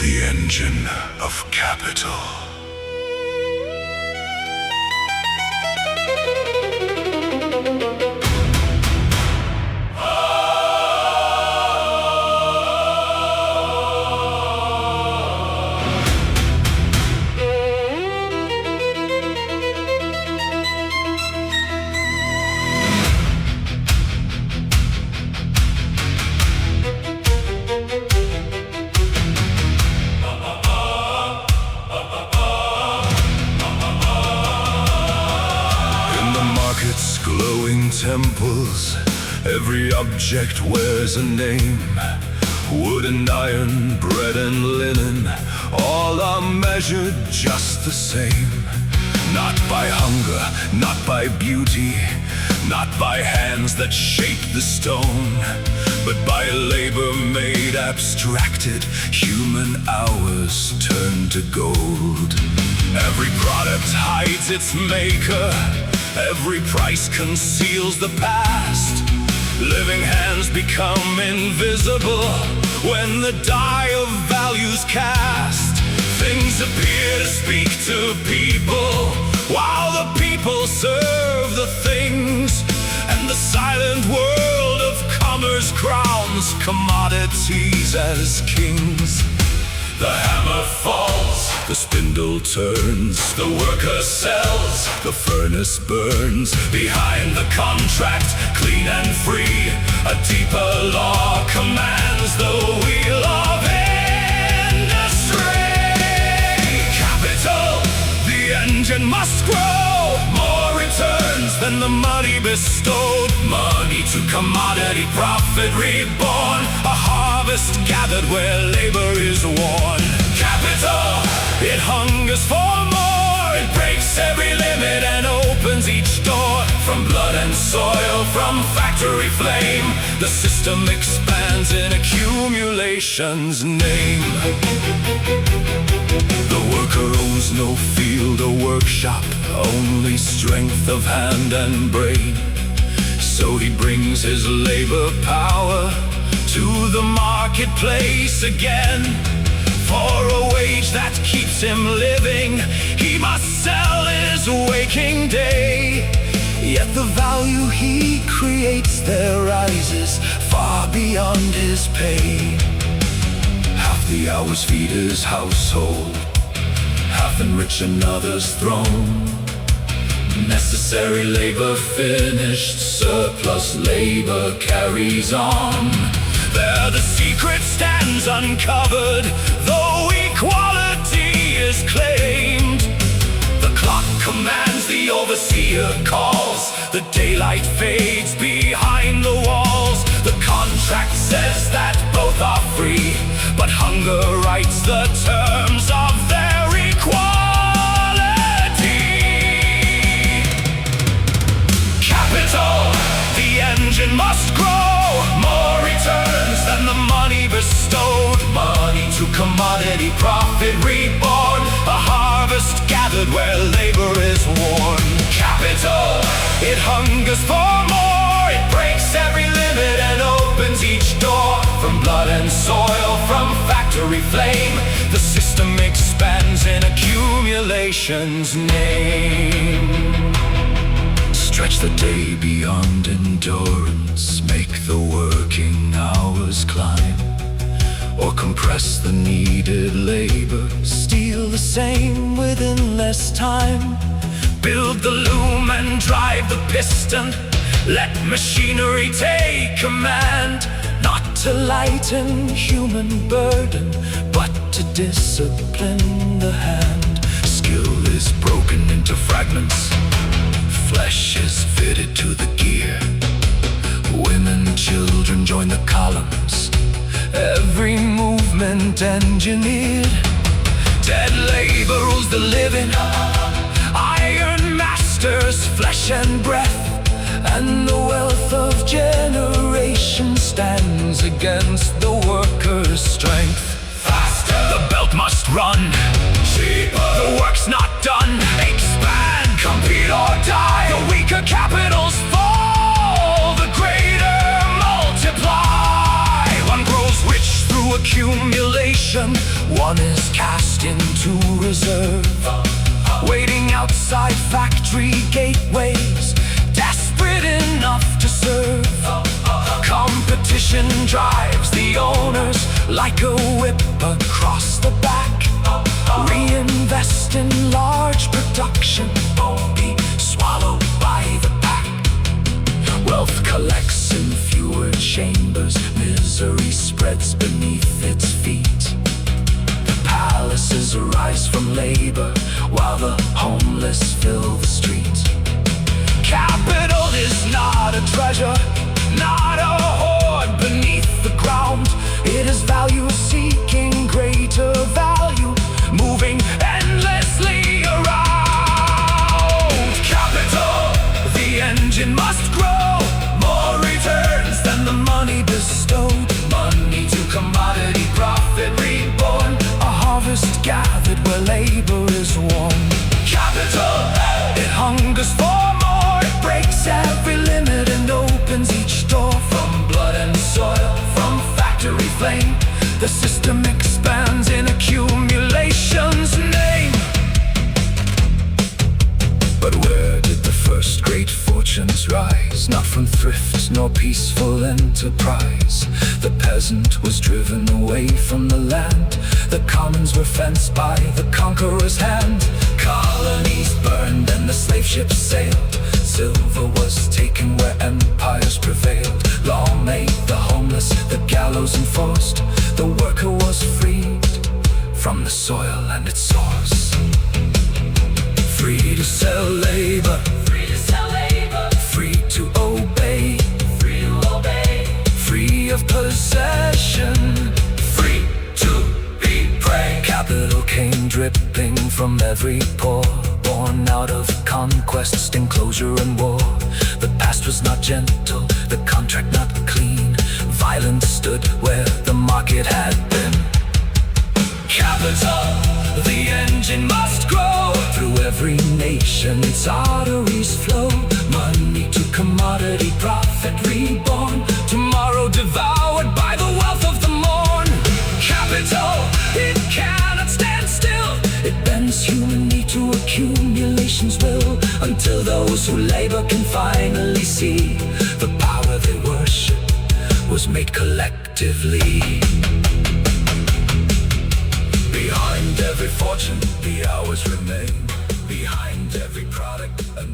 the engine of capital. Glowing temples, every object wears a name. Wood and iron, bread and linen, all are measured just the same. Not by hunger, not by beauty, not by hands that shape the stone, but by labor made abstracted, human hours turned to gold. Every product hides its maker, every price conceals the past. Living hands become invisible when the die of values cast. Things appear to speak to people, while the people serve the things. And the silent world of commerce crowns commodities as kings. The hammer falls, the spindle turns, the worker sells, the furnace burns. Behind the contract, clean and free, a deeper law commands the wheel of industry. Capital, the engine must grow, more returns than the money bestowed. Money to commodity, profit reborn, a harvest gathered where labor is worn. Capital, it hungers for more, it breaks every limit and opens each door. From blood and soil, from factory flame, the system expands in accumulation's name. The worker owns no field or workshop, only strength of hand and brain. So he brings his labor power to the marketplace again. For a wage that keeps him living, he must sell his waking day. Yet the value he creates there rises far beyond his pay. Half the hours feed his household, half enrich another's throne. Necessary labor finished, surplus labor carries on. There the secret stands uncovered, though equality is claimed. The clock commands, the overseer calls, the daylight fades behind the walls. The contract says that both are free, but hunger writes the terms of their equality. Capital, the engine must grow, more returns than the money bestowed. Money to commodity, profit reborn, a harvest gathered where labor is worn. Capital, it hungers for more, it breaks every limit and opens each door. From blood and soil, from factory flame, the system expands in accumulation's name. Stretch the day beyond endurance, make the working hours climb, or compress the needed labor, steal the same within less time. Build the loom and drive the piston, let machinery take command. Not to lighten human burden, but to discipline the hand. Skill is broken into fragments, flesh is fitted to the gear. Women and children join the columns, every movement engineered. Dead labor rules the living, iron masters flesh and breath. And the wealth of generations stands against the worker's strength. Faster, the belt must run, cheaper, the work's not done. Expand, compete or die, the weaker capitals fall, the greater multiply. One grows rich through accumulation, One is cast into reserve, waiting outside factory gateways, desperate enough to serve. Competition drives the owners like a whip across the back. Reinvest in large production, won't be swallowed by the pack. Wealth collects in fewer chambers, misery spreads beneath its feet. The palaces arise from labor, while the homeless fill the street. Capital is not a treasure, not a hoard beneath the ground. It is value seeking greater value, moving endlessly around. Capital, the engine must grow, more returns than the money bestowed. Money to commodity, profit reborn, a harvest gathered where labor is worn. Capital, it hungers for more, it breaks every limit and opens each door. From blood and soil, from factory flame, the system expands in accumulation's name. But where did the first great fortunes rise? Not from thrift nor peaceful enterprise. The peasant was driven away from the land, the commons were fenced by the conqueror's hand. Colonies burned and the slave ships sailed, silver was taken where empires prevailed. Law made the homeless, the gallows enforced, the worker was freed from the soil and its source. Free to sell labor, free to sell labor, free to obey, free to obey, free of possession, free to be prey. Capital came dripping from every pore, born out of conquest, enclosure and war. The past was not gentle, the contract not clean, violence stood where the market had been. Capital, the engine must grow, through every nation its arteries flow. Money to commodity, profit reborn, tomorrow devoured by the wealth of the morn. Capital, it cannot stand still, it bends human need to accumulation's will, until those who labor can finally see the power they worship was made collectively. Behind every fortune, the hours remain. Behind every product, a